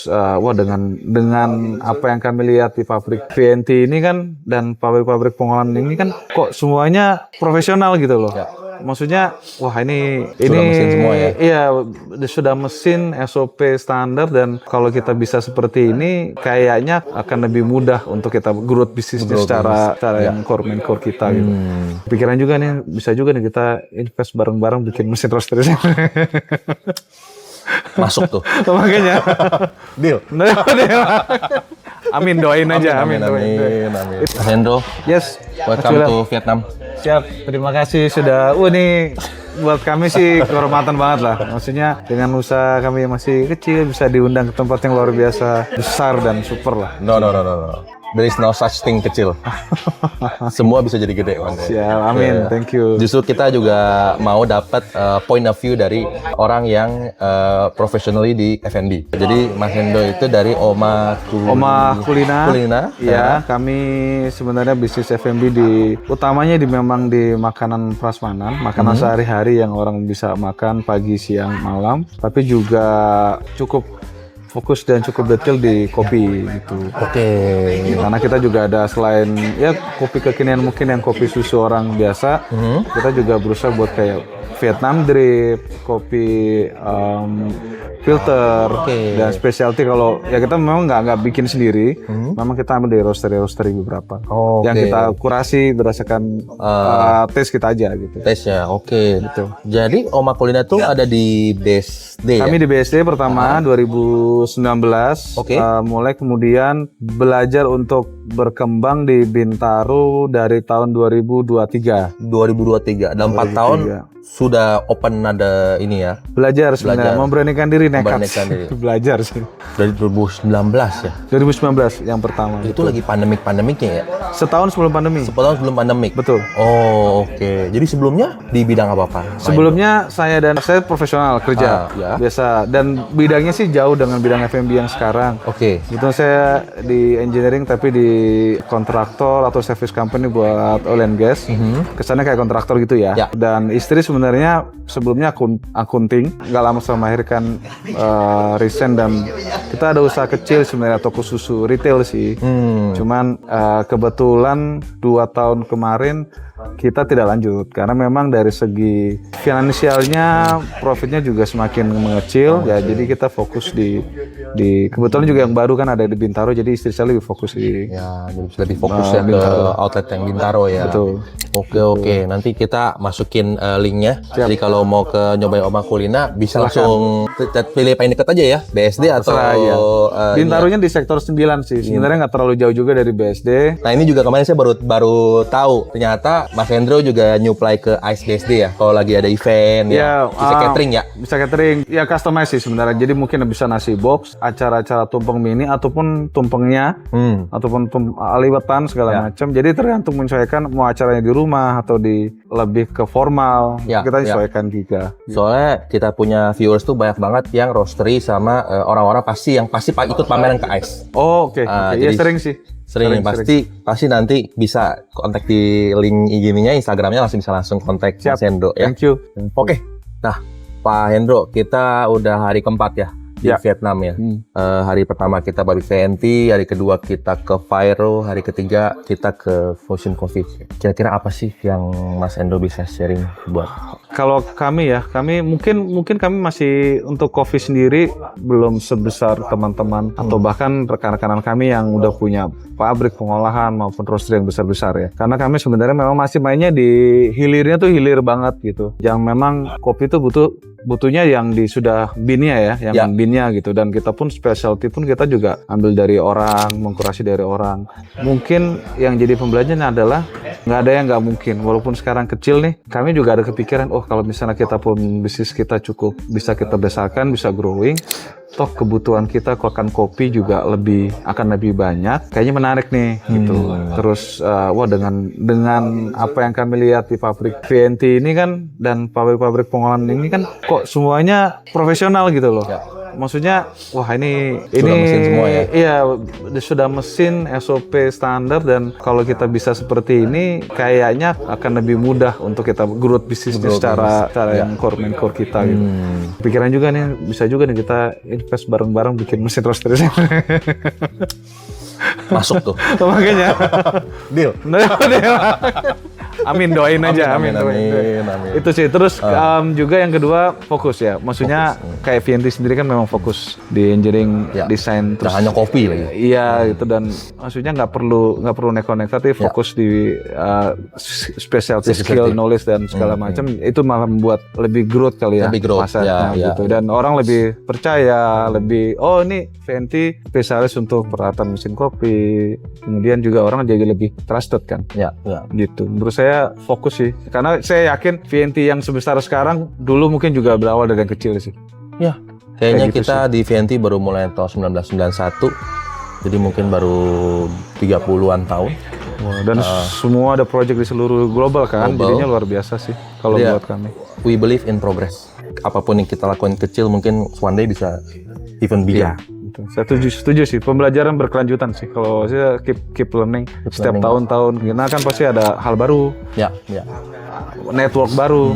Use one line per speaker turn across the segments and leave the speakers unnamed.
Wah dengan apa yang kami lihat di pabrik VNT ini kan dan pabrik-pabrik pengolahan ini kan kok semuanya profesional gitu loh.
Ya.
Maksudnya wah ini
mesin semua ya?
Iya, sudah mesin SOP standar dan kalau kita bisa seperti ini kayaknya akan lebih mudah untuk kita growth bisnisnya secara yang core kita gitu. Pikiran juga nih bisa juga nih kita invest bareng-bareng bikin mesin roaster.
Masuk tuh.
Makanya.
Deal.
Amin, doain aja. Amin.
Mas Hendro,
Yes.
welcome to Vietnam.
Siap. Terima kasih sudah. Nih buat kami sih kehormatan banget lah. Maksudnya dengan usaha kami yang masih kecil bisa diundang ke tempat yang luar biasa besar dan super lah.
No. There is no such thing kecil. Semua bisa jadi gede, man.
Siap, amin. Thank you.
Justru kita juga mau dapat point of view dari orang yang professionally di F&B. Jadi Mas Hendro itu dari Oma Kulina.
Iya, kami sebenarnya bisnis F&B utamanya memang di makanan prasmanan, makanan sehari-hari yang orang bisa makan pagi, siang, malam. Tapi juga cukup fokus dan cukup detail di kopi gitu.
Oke.
Karena kita juga ada selain ya kopi kekinian mungkin yang kopi susu orang biasa, kita juga berusaha buat kayak Vietnam drip, kopi filter, dan specialty. Kalau ya kita memang nggak bikin sendiri, memang kita ambil dari roastery beberapa. Yang kita kurasi berdasarkan tes kita aja gitu.
Tesnya, oke.
Gitu.
Jadi Oma Kulina tuh ada di BSD.
Kami di BSD pertama 2019, mulai kemudian belajar untuk berkembang di Bintaro dari tahun 2023.
Dalam 4 tahun sudah open ada ini ya.
Belajar sebenarnya, memberanikan diri nekat. Belajar sih.
Dari 2019 ya.
2019 yang pertama.
Itu lagi pandemiknya ya.
Setahun sebelum pandemi.
Sebelum pandemik.
Betul.
Oh, oke. Jadi sebelumnya di bidang apa?
Sebelumnya saya profesional kerja biasa dan bidangnya sih jauh dengan bidang F&B yang sekarang.
Oke.
Gitu saya di engineering tapi di kontraktor atau service company buat oil and gas. Kesannya kayak kontraktor gitu ya. Dan istri sebenarnya sebelumnya akunting, nggak lama setelah melahirkan resign dan kita ada usaha kecil sebenarnya toko susu retail sih. Cuman kebetulan 2 tahun kemarin kita tidak lanjut karena memang dari segi finansialnya profitnya juga semakin mengecil ya, jadi kita fokus di kebetulan juga yang baru kan ada di Bintaro, jadi istri saya lebih fokus di
jadi lebih fokus ya ke outlet yang Bintaro ya.
Betul.
Oke. Nanti kita masukin linknya. Jadi kalau mau ke nyobain Oma Kulina bisa langsung pilih paling dekat aja ya, BSD atau
Bintaronya di sektor 9 sih. Sebenarnya nggak terlalu jauh juga dari BSD.
Nah ini juga kemarin saya baru tahu ternyata Mas Hendro juga nyuplai ke Ice BSD ya. Kalau lagi ada event bisa catering ya.
Bisa catering ya, customize sih sebenarnya. Jadi mungkin bisa nasi box, acara-acara tumpeng mini ataupun tumpengnya ataupun liwetan segala macam. Jadi tergantung menyesuaikan mau acaranya di rumah atau lebih ke formal. Kita menyesuaikan juga.
Soalnya kita punya viewers tuh banyak banget yang roastery sama orang-orang pasti ikut pameran ke Ice.
Oh, oke. Iya sering sih.
Sering. Pasti nanti bisa kontak di link IG-nya, Instagramnya langsung kontak Mas Hendro ya.
Thank you.
Oke. Nah, Pak Hendro, kita udah hari keempat ya di Vietnam ya. Hari pertama kita baru VNT, hari kedua kita ke Firo, hari ketiga kita ke Fusion Coffee. Kira-kira apa sih yang Mas Hendro bisa sharing buat?
Kalau kami mungkin kami masih untuk kopi sendiri belum sebesar teman-teman atau bahkan rekan-rekanan kami yang udah punya pabrik pengolahan maupun roastery yang besar-besar ya. Karena kami sebenarnya memang masih mainnya di hilirnya tuh hilir banget gitu. Yang memang kopi itu butuhnya yang sudah binnya yang binnya gitu, dan kita pun specialty pun kita juga ambil dari orang, mengkurasi dari orang. Mungkin yang jadi pembelajaran adalah nggak ada yang nggak mungkin. Walaupun sekarang kecil nih, kami juga ada kepikiran, kalau misalnya kita pun bisnis kita cukup bisa kita besarkan, bisa growing, toh kebutuhan kita akan kopi juga akan lebih banyak. Kayaknya menarik nih gitu. Terus dengan apa yang kami lihat di pabrik VNT ini kan dan pabrik-pabrik pengolahan ini kan kok semuanya profesional gitu loh. Maksudnya ini
mesin semua ya.
Iya, sudah mesin SOP standar dan kalau kita bisa seperti ini kayaknya akan lebih mudah untuk kita growth bisnisnya secara yang core kita gitu. Pikiran juga nih bisa juga nih kita invest bareng-bareng bikin mesin roaster.
Masuk tuh.
Makanya.
Deal.
Amin, doain aja. Amin. Itu sih. Terus juga yang kedua fokus ya. Maksudnya kayak VNT sendiri kan memang fokus di engineering, desain, terus
hanya kopi lagi.
Iya gitu, dan maksudnya nggak perlu nek-nek, tapi fokus di specialty skill, knowledge dan segala macam. Itu malah membuat lebih growth kali ya.
Lebih growth.
Pasarnya gitu. Dan orang lebih percaya, lebih ini VNT spesialis untuk perawatan mesin kopi. Kemudian juga orang jadi lebih trusted kan.
Ya.
Gitu. Menurut saya fokus sih, karena saya yakin VNT yang sebesar sekarang dulu mungkin juga berawal dari yang kecil sih.
Ya, kayaknya
Kayak gitu
kita di VNT baru mulai tahun 1991, jadi mungkin baru 30-an tahun.
Dan semua ada project di seluruh global kan, jadinya luar biasa sih kalau buat kami.
We believe in progress. Apapun yang kita lakukan kecil mungkin one day bisa even bigger.
Saya setuju sih, pembelajaran berkelanjutan sih. Kalau saya keep learning setiap tahun-tahun, karena kan pasti ada hal baru, network baru,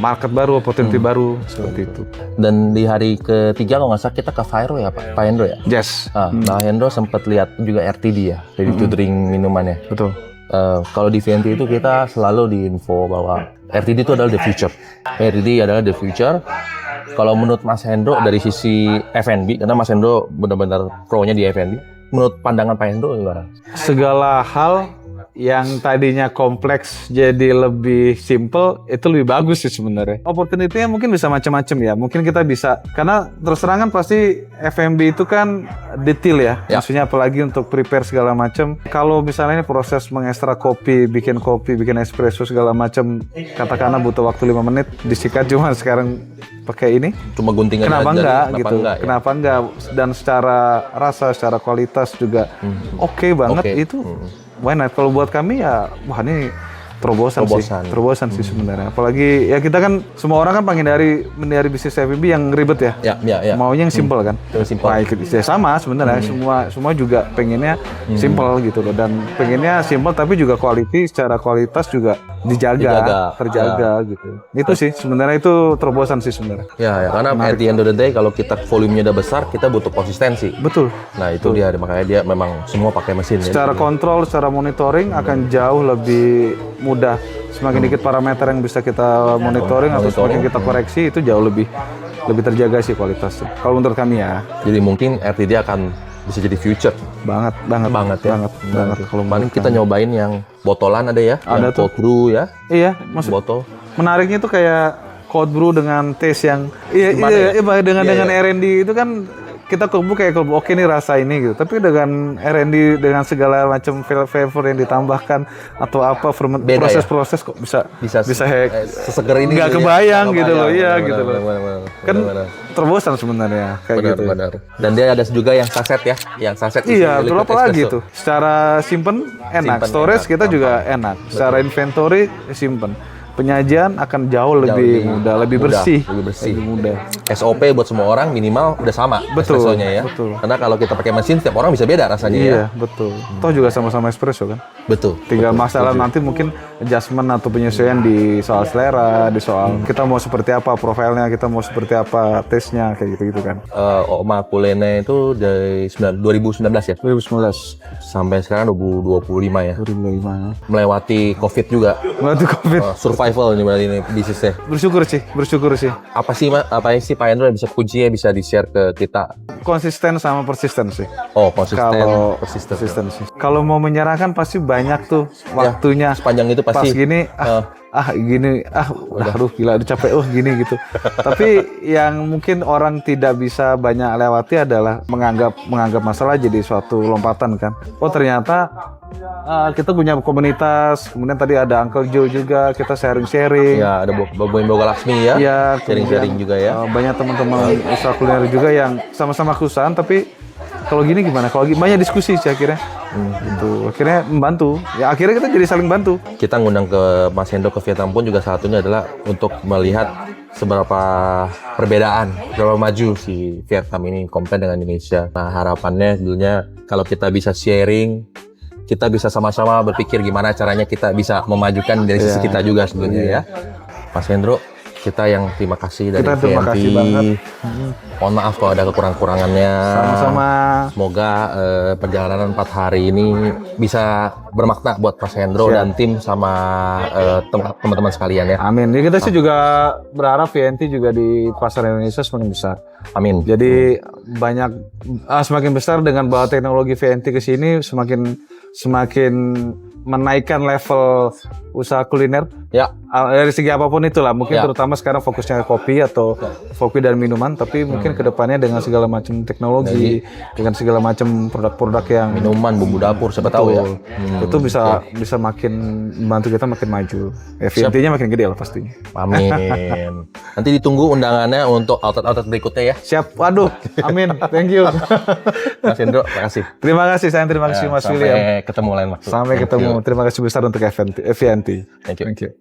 market baru, opportunity baru, seperti itu.
Dan di hari ketiga kalau nggak salah kita ke Fairo ya Pak Hendro ya?
Yes.
Nah Hendro sempat lihat juga RTD ya, ready to drink minumannya.
Betul.
Kalau di VNT itu kita selalu diinfo bahwa RTD itu adalah the future. RTD adalah the future. Kalau menurut Mas Hendro dari sisi F&B, karena Mas Hendro benar-benar pro-nya di F&B, menurut pandangan Pak Hendro gimana?
Segala hal yang tadinya kompleks jadi lebih simple, itu lebih bagus sih sebenarnya. Opportunity-nya mungkin bisa macam-macam ya. Mungkin kita bisa, karena terus terang kan pasti F&B itu kan detail ya. Maksudnya apalagi untuk prepare segala macam. Kalau misalnya ini proses mengekstrak kopi, bikin espresso segala macam, katakanlah butuh waktu 5 menit, disikat cuma sekarang pakai ini.
Cuma gunting aja.
Kenapa enggak gitu?
Enggak, ya?
Kenapa enggak? Dan secara rasa, secara kualitas juga oke banget itu. Why not? Kalau buat kami ya, wah ini terobosan sih sebenarnya. Apalagi ya kita kan semua orang kan menghindari bisnis F&B yang ribet ya.
Ya.
Maunya yang simple kan.
Simple.
Ya sama sebenarnya. Semua juga pengennya simple gitu loh, dan pengennya simple tapi juga secara kualitas juga terjaga gitu. Itu sih sebenarnya, itu terobosan sih sebenarnya.
Ya, karena at the end of the day kalau kita volumenya udah besar, kita butuh konsistensi.
Betul.
Nah, itu dia, makanya dia memang semua pakai mesin.
Secara kontrol, secara monitoring akan jauh lebih mudah. Semakin dikit parameter yang bisa kita monitoring atau semakin kita koreksi, itu jauh lebih terjaga sih kualitasnya. Kalau menurut kami ya.
Jadi mungkin RTD akan bisa jadi future.
Banget.
Kalau kemarin kita nyobain yang botolan ada ya,
ada
yang cold brew ya.
Iya, maksud
botol.
Menariknya tuh kayak cold brew dengan taste yang dengan R&D itu kan kita kayak oke nih rasa ini gitu. Tapi dengan R&D dengan segala macam flavor yang ditambahkan atau apa proses-proses kok bisa
seseger ini
nggak kebayang gitu loh. Iya gitu loh. Kan terobosan sebenarnya kayak gitu.
Benar. Dan dia ada juga yang saset ya,
Iya, terus apa lagi tuh? Secara simpen enak, storage kita juga enak. Secara inventory simpen. Penyajian akan jauh lebih mudah, lebih bersih. Lebih mudah.
SOP buat semua orang minimal udah sama espressonya ya.
Betul.
Karena kalau kita pakai mesin setiap orang bisa beda rasanya ya.
Iya, betul. Toh juga sama-sama espresso kan?
Betul.
Tinggal masalah nanti mungkin adjustment atau penyesuaian di soal selera, di soal kita mau seperti apa profilnya, kita mau seperti apa taste-nya, kayak gitu-gitu kan.
Oma Pulene itu dari 2019 ya?
2019.
Sampai sekarang 2025 ya?
2025.
Melewati COVID juga.
Melewati COVID.
Survival ini berarti ini bisnisnya.
Bersyukur sih.
Apa sih Pak Hendro yang bisa kuncinya bisa di-share ke kita?
Konsisten sama persisten sih.
Oh, persisten
sih. Kalau mau menyerah kan pasti banyak tuh waktunya.
Sepanjang itu pasti.
Pas gini, aduh gila, udah capek, gini gitu. Tapi yang mungkin orang tidak bisa banyak lewati adalah menganggap masalah jadi suatu lompatan kan. Oh ternyata kita punya komunitas, kemudian tadi ada Uncle Joe juga, kita sharing-sharing.
Ya, ada Boboin Boga Laksmi ya.
Iya,
sharing-sharing juga ya.
Banyak teman-teman usaha kuliner juga yang sama-sama kesusahan, tapi kalau gini gimana? Kalau banyak diskusi sih akhirnya. Gitu. Akhirnya membantu. Ya akhirnya kita jadi saling bantu.
Kita ngundang ke Mas Hendro ke Vietnam pun juga salah satunya adalah untuk melihat seberapa perbedaan, seberapa maju si Vietnam ini compare dengan Indonesia. Nah, harapannya sebenarnya kalau kita bisa sharing, kita bisa sama-sama berpikir gimana caranya kita bisa memajukan dari sisi kita juga sebenarnya ya. Mas Hendro, kita yang terima kasih dari
Kita terima
VNT.
kasih banget.
Mohon maaf kalau ada kekurangan-kurangannya.
Sama-sama.
Semoga perjalanan 4 hari ini bisa bermakna buat Mas Hendro
Siap.
dan tim sama teman-teman sekalian ya.
Amin. Ya, kita sih juga berharap VNT juga di pasar Indonesia semakin besar.
Amin.
Jadi banyak semakin besar dengan bawa teknologi VNT ke sini semakin menaikkan level usaha kuliner.
Ya.
Dari segi apapun itulah, mungkin
Ya.
terutama sekarang fokusnya kopi atau kopi dan minuman, tapi mungkin kedepannya dengan segala macam teknologi, dengan segala macam produk-produk yang
Minuman, bumbu dapur, siapa tahu ya.
itu bisa makin membantu kita makin maju. VNT-nya makin gede lah pastinya.
Amin. Nanti ditunggu undangannya untuk outlet-outlet berikutnya ya.
Siap, waduh, amin, thank you.
Mas Hendro, makasih.
Terima kasih, terima kasih Mas William.
Sampai ketemu lain waktu.
Sampai
Thank
ketemu.
you.
Terima kasih besar untuk VNT.
Thank you.
Thank you.